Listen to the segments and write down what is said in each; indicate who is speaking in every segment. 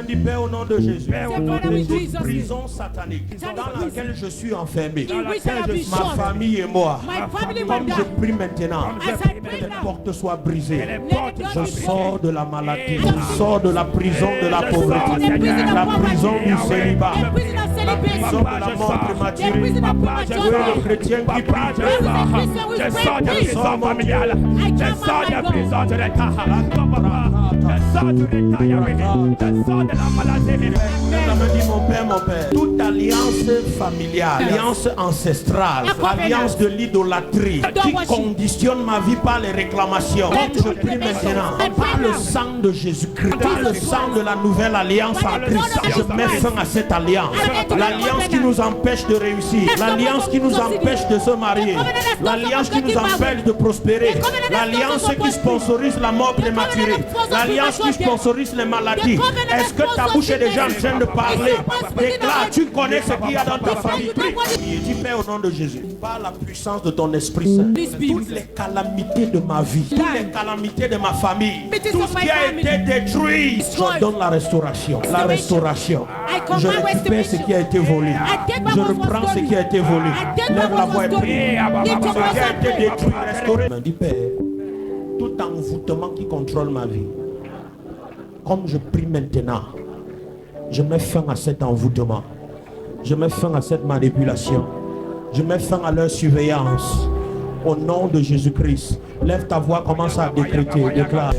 Speaker 1: dit Père au nom de Jésus.
Speaker 2: Toute
Speaker 1: Prison satanique dans laquelle je suis enfermé.
Speaker 2: Ma
Speaker 1: Ma famille et moi.
Speaker 2: family
Speaker 1: Comme
Speaker 2: will
Speaker 1: je
Speaker 2: die.
Speaker 1: prie maintenant. Que les portes soient brisées. Je sors de la maladie. Je sors de la prison de la pauvreté. La prison du célibat. La prison de la mort prématurée. Le chrétien qui prie.
Speaker 3: Je sors de prison familiale. Je sors de prison de l'État. Je sors de l'État. Je sors de la maladie.
Speaker 1: Mon père, toute alliance familiale, alliance ancestrale, alliance de l'idolâtrie qui conditionne ma vie par les réclamations. Comme je prie maintenant, par le sang de Jésus-Christ, par le sang de la nouvelle alliance en Christ, je mets fin à cette alliance. L'alliance qui nous empêche de réussir, l'alliance qui nous empêche de se marier, l'alliance qui nous empêche de prospérer, l'alliance qui sponsorise la mort prématurée, l'alliance qui sponsorise les maladies. Est-ce que ta bouche est déjà en train de parler? Déclare, tu connais ce qu'il y a dans ta famille. Dis Père au nom de Jésus, par la puissance de ton Esprit Saint, toutes les calamités de ma vie, toutes les calamités de ma famille, tout ce qui a été détruit, je donne la restauration. La restauration. Je récupère ce qui a été volé. Je reprends ce qui a été volé. Lève la voix et prie. Ce qui a été détruit, restauré. Dis Père, tout envoûtement qui contrôle ma vie, comme je prie maintenant, je mets fin à cet envoûtement. Je mets fin à cette manipulation. Je mets fin à leur surveillance. Au nom de Jésus-Christ, lève ta voix, commence à décréter, déclare.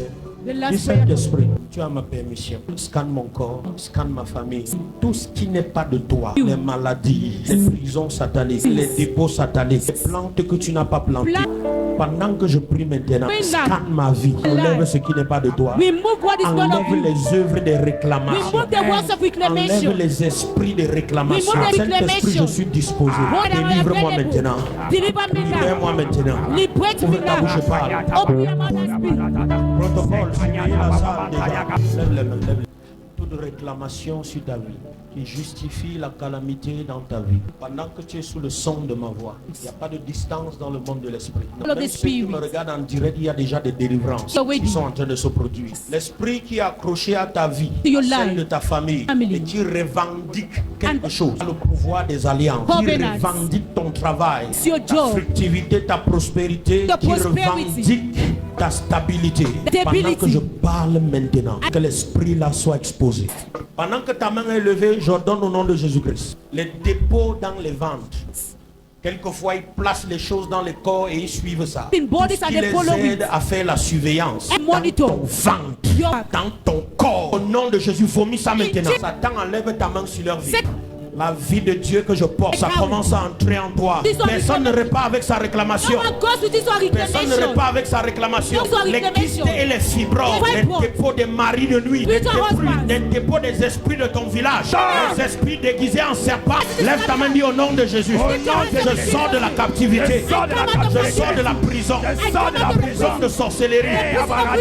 Speaker 1: Dis Saint-Esprit, tu as ma permission. Scanne mon corps, scanne ma famille. Tout ce qui n'est pas de toi, les maladies, les prisons sataniques, les dépôts sataniques, les plantes que tu n'as pas plantées. Pendant que je prie maintenant, scanne ma vie, enlève ce qui n'est pas de toi. Enlève les œuvres de réclamation. Enlève les esprits de réclamation. Saint-Esprit, je suis disposé. Délivre-moi maintenant. Libère-moi maintenant. Ouvre ta bouche et parle. Protocole, surveillez la salle déjà. Lève les mains, lève les mains. Toute réclamation sur ta vie qui justifie la calamité dans ta vie. Pendant que tu es sous le son de ma voix, il n'y a pas de distance dans le monde de l'esprit. Même ceux qui me regardent en direct, il y a déjà des délivrances qui sont en train de se produire. L'esprit qui est accroché à ta vie, celle de ta famille, et qui revendique quelque chose, le pouvoir des alliances, qui revendique ton travail, ta fructivité, ta prospérité, qui revendique ta stabilité. Pendant que je parle maintenant, que l'esprit là soit exposé. Pendant que ta main est levée, j'ordonne au nom de Jésus-Christ. Les dépôts dans les ventres. Quelquefois, ils placent les choses dans le corps et ils suivent ça. Ils les aident à faire la surveillance dans ton ventre, dans ton corps. Au nom de Jésus, vomis ça maintenant. Satan, enlève ta main sur leur vie. La vie de Dieu que je porte, ça commence à entrer en toi. Personne ne repart avec sa réclamation. Personne ne repart avec sa réclamation. Les kystes et les fibroses, les dépôts des maris de nuit, les dépôts des esprits de ton village, les esprits déguisés en serpent. Lève ta main, dis au nom de Jésus. Je sors de la captivité. Je sors de la prison. Prison de sorcellerie.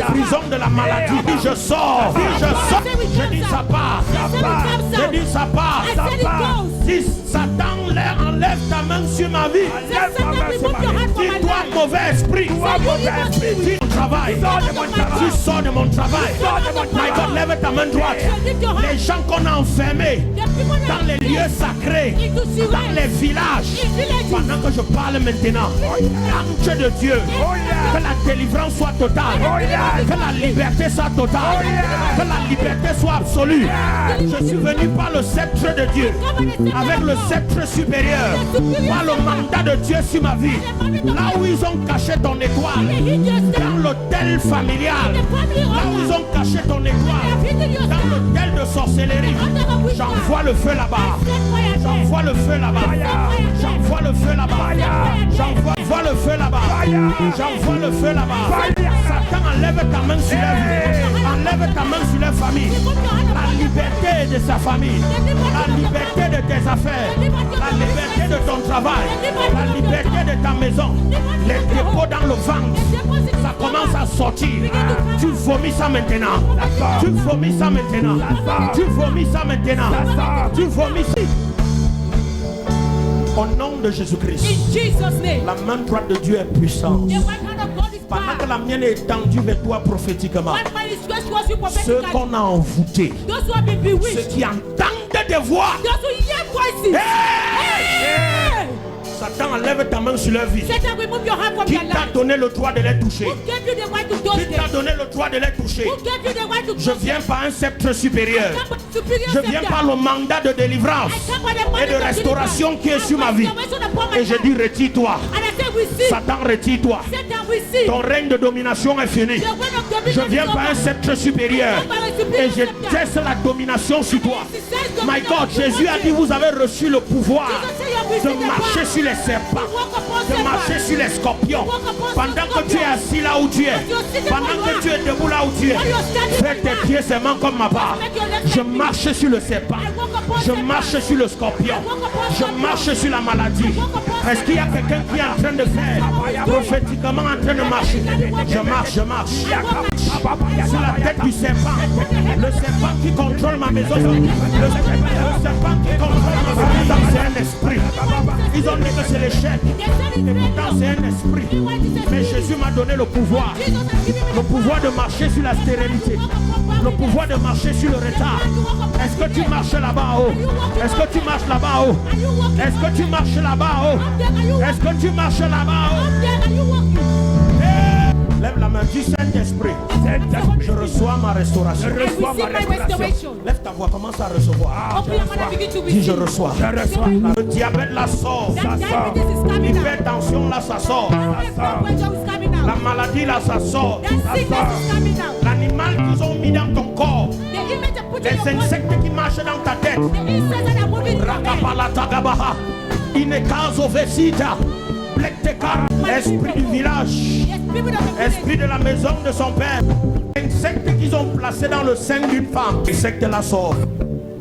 Speaker 1: Prison de la maladie. Je sors. Je dis ça part. Je dis ça part. Si Satan enlève ta main sur ma vie, dis-toi mauvais esprit, dis mon travail, tu sors de mon travail. My God, lève ta main droite. Les gens qu'on a enfermés dans les lieux sacrés, dans les villages, pendant que je parle maintenant, l'ange de Dieu, que la délivrance soit totale, que la liberté soit totale, que la liberté soit absolue. Je suis venu par le sceptre de Dieu, avec le sceptre supérieur, par le mandat de Dieu sur ma vie. Là où ils ont caché ton étoile, dans l'hôtel familial, là où ils ont caché ton étoile, dans l'hôtel de sorcellerie, j'envoie le feu là-bas. J'envoie le feu là-bas. J'envoie le feu là-bas. J'envoie le feu là-bas. J'envoie le feu là-bas. Satan, enlève ta main sur leur vie. Enlève ta main sur leur famille. La liberté de sa famille. La liberté de tes affaires. La liberté de ton travail. La liberté de ta maison. Les dépôts dans le ventre. Ça commence à sortir. Tu vomis ça maintenant. Tu vomis ça maintenant. Tu vomis ça maintenant. Tu vomis ça. Au nom de Jésus-Christ, la main droite de Dieu est puissante. Pendant que la mienne est tendue vers toi prophétiquement,
Speaker 2: When mine is stretched towards you
Speaker 1: ceux
Speaker 2: prophetically.
Speaker 1: qu'on a envoûtés,
Speaker 2: Those who have been
Speaker 1: ceux
Speaker 2: bewitched.
Speaker 1: qui entendent des voix,
Speaker 2: Those who hear voices. Hey!
Speaker 1: Satan enlève ta main sur leur vie.
Speaker 2: Satan, remove your hand from
Speaker 1: Qui
Speaker 2: their
Speaker 1: t'a
Speaker 2: life.
Speaker 1: donné le droit de les toucher?
Speaker 2: Who gave you the right to touch
Speaker 1: Qui t'a
Speaker 2: them?
Speaker 1: donné le droit de les toucher?
Speaker 2: Who gave you the right to
Speaker 1: Je
Speaker 2: touch
Speaker 1: viens
Speaker 2: them?
Speaker 1: par un sceptre supérieur.
Speaker 2: I come by superior
Speaker 1: Je viens
Speaker 2: scepter.
Speaker 1: par le mandat de délivrance
Speaker 2: I come by the
Speaker 1: et
Speaker 2: mandate
Speaker 1: de
Speaker 2: of
Speaker 1: restauration
Speaker 2: deliverance.
Speaker 1: qui est sur ma vie.
Speaker 2: Restoration upon my
Speaker 1: Et je
Speaker 2: life.
Speaker 1: dis retire-toi.
Speaker 2: And I say, receive.
Speaker 1: Satan, retire-toi.
Speaker 2: Satan, receive.
Speaker 1: Ton règne de domination est fini.
Speaker 2: The reign of dominion
Speaker 1: Je
Speaker 2: is
Speaker 1: viens par un
Speaker 2: over.
Speaker 1: sceptre supérieur et je teste la domination sur toi. My God, Jésus a dit, vous avez reçu le pouvoir de marcher sur les serpents, de marcher sur les scorpions. Pendant que tu es assis là où tu es, pendant que tu es debout là où tu es, fais tes pieds serment comme ma part. Je marche sur le serpent, je marche sur le scorpion, je marche sur la maladie. Est-ce qu'il y a quelqu'un qui est en train de faire prophétiquement en train de marcher? Je marche, je marche. Sur la tête du serpent, le serpent qui contrôle ma maison, le serpent qui contrôle ma maison, c'est un esprit. Ils ont dit que c'est l'échec, et pourtant c'est un esprit. Mais Jésus m'a donné le pouvoir de marcher sur la stérilité, le pouvoir de marcher sur le retard. Est-ce que tu marches là-bas haut? Est-ce que tu marches là-bas haut? Est-ce que tu marches là-bas haut? Est-ce que tu marches là-bas haut? Lève la main du Saint-Esprit. Je reçois ma restauration.
Speaker 2: I receive my restoration.
Speaker 1: Lève ta voix, commence à recevoir.
Speaker 2: Open your mouth and begin to
Speaker 1: Dis je
Speaker 2: receive.
Speaker 1: reçois. Le diabète là sort.
Speaker 2: That diabetes is coming out.
Speaker 1: L'hypertension là ça sort.
Speaker 2: That pressure is coming
Speaker 1: La
Speaker 2: out.
Speaker 1: maladie là ça sort.
Speaker 2: That sickness is coming out.
Speaker 1: L'animal qu'ils ont mis dans ton corps.
Speaker 2: The image they put in
Speaker 1: Les
Speaker 2: your body.
Speaker 1: insectes qui marchent dans ta tête.
Speaker 2: The insects that are moving in your head.
Speaker 1: Rakapalatagabaha. Inekazo vesita. Plektekar. Esprit du village.
Speaker 2: Yes, people of the
Speaker 1: Esprit de la maison de son père. Insectes qu'ils ont placé dans le sein d'une femme. Insecte la sort.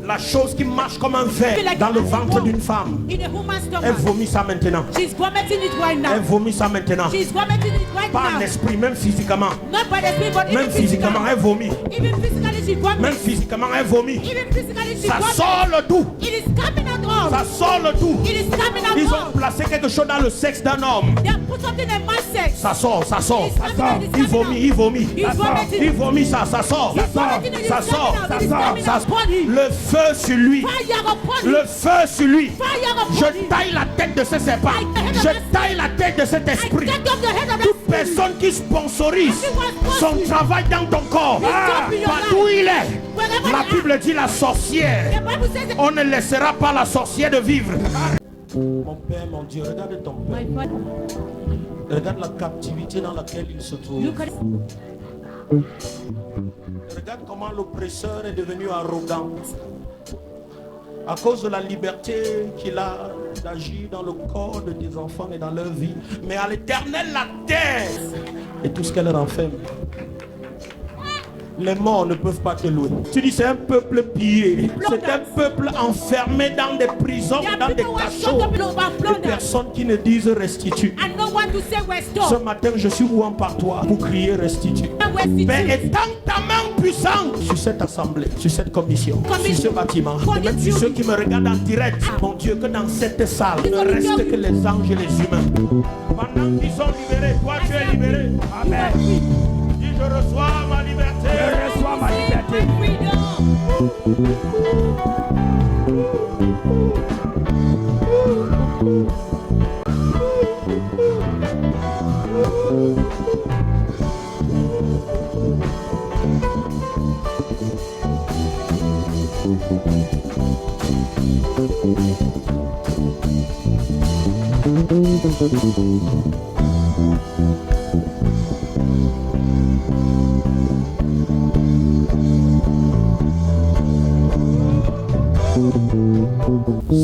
Speaker 1: La chose qui marche comme un ver dans le ventre d'une femme.
Speaker 2: in a woman's
Speaker 1: Elle
Speaker 2: stomach.
Speaker 1: vomit ça maintenant.
Speaker 2: She's vomiting it right
Speaker 1: Elle
Speaker 2: now.
Speaker 1: vomit ça maintenant.
Speaker 2: She's vomiting it right
Speaker 1: Pas en
Speaker 2: now.
Speaker 1: esprit, même physiquement.
Speaker 2: Not by the spirit, but
Speaker 1: Même
Speaker 2: even
Speaker 1: physiquement, elle
Speaker 2: physically.
Speaker 1: vomit.
Speaker 2: Even physically, she
Speaker 1: Même
Speaker 2: vomits.
Speaker 1: physiquement, elle vomit.
Speaker 2: Even physically, she
Speaker 1: Ça
Speaker 2: vomits.
Speaker 1: sort le tout.
Speaker 2: It is coming out all.
Speaker 1: Ça sort le tout.
Speaker 2: It is coming out
Speaker 1: Ils ont
Speaker 2: all.
Speaker 1: placé quelque chose dans le sexe d'un homme.
Speaker 2: They have put something in my sex.
Speaker 1: Ça sort, ça sort.
Speaker 2: It's coming out, it's
Speaker 1: Il
Speaker 2: coming
Speaker 1: vomit,
Speaker 2: out.
Speaker 1: il vomit.
Speaker 2: He's vomiting
Speaker 1: Il
Speaker 2: it.
Speaker 1: vomit ça, ça sort.
Speaker 2: He's vomiting it,
Speaker 1: Ça
Speaker 2: it's
Speaker 1: sort,
Speaker 2: coming out,
Speaker 1: ça
Speaker 2: it is
Speaker 1: sort,
Speaker 2: coming
Speaker 1: ça
Speaker 2: out. Body.
Speaker 1: Le feu sur lui.
Speaker 2: Fire upon
Speaker 1: Le
Speaker 2: him.
Speaker 1: feu sur lui.
Speaker 2: Fire upon
Speaker 1: Je
Speaker 2: him.
Speaker 1: taille la tête de ce serpent. Je taille la tête de cet
Speaker 2: I
Speaker 1: esprit.
Speaker 2: take off the head of
Speaker 1: Toute
Speaker 2: that
Speaker 1: personne qui sponsorise son travail dans ton corps, partout il est. La Bible dit la sorcière.
Speaker 2: The Bible says that
Speaker 1: On ne laissera pas la sorcière de vivre. Mon Père, mon Dieu, regarde ton Père.
Speaker 2: my father.
Speaker 1: Regarde la captivité dans laquelle il se trouve.
Speaker 2: Look at
Speaker 1: Regarde comment l'oppresseur est devenu arrogant. À cause de la liberté qu'il a d'agir dans le corps de tes enfants et dans leur vie. Mais à l'Éternel, la terre et tout ce qu'elle renferme. Les morts ne peuvent pas te louer. Tu dis c'est un peuple pillé. C'est un peuple enfermé dans des prisons,
Speaker 2: There are
Speaker 1: dans des
Speaker 2: people who are shut
Speaker 1: cachots.
Speaker 2: up in over
Speaker 1: Des
Speaker 2: plunder.
Speaker 1: personnes qui ne disent restitue.
Speaker 2: And no one to say
Speaker 1: Ce
Speaker 2: restore.
Speaker 1: matin, je suis louant par toi pour crier restitue. Père, étends ta main puissante sur cette assemblée, sur cette commission, sur ce bâtiment, et même sur ceux qui me regardent en direct. Mon Dieu, que dans cette salle, il ne reste que les anges et les humains. Pendant qu'ils sont libérés, toi tu es libéré. Amen. Dis, je reçois ma liberté.
Speaker 3: Je reçois ma liberté.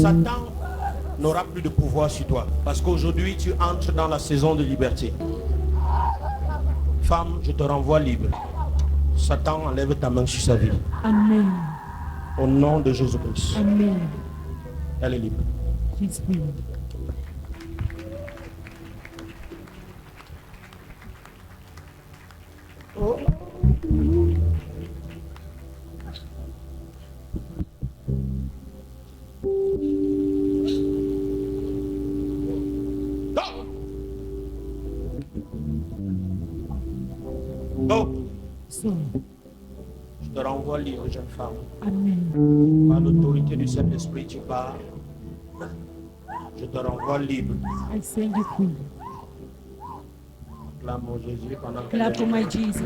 Speaker 1: Satan n'aura plus de pouvoir sur toi. Parce qu'aujourd'hui, tu entres dans la saison de liberté. Femme, je te renvoie libre. Satan, enlève ta main sur sa vie.
Speaker 2: Amen.
Speaker 1: Au nom de Jésus-Christ.
Speaker 2: Amen.
Speaker 1: Elle est libre.
Speaker 2: He's free.
Speaker 1: renvoie libre, jeune femme.
Speaker 2: Amen.
Speaker 1: Par l'autorité du Saint-Esprit, tu pars. Je te renvoie libre.
Speaker 2: I send you free.
Speaker 1: Clame au Jésus pendant que
Speaker 2: Clap for my Jesus.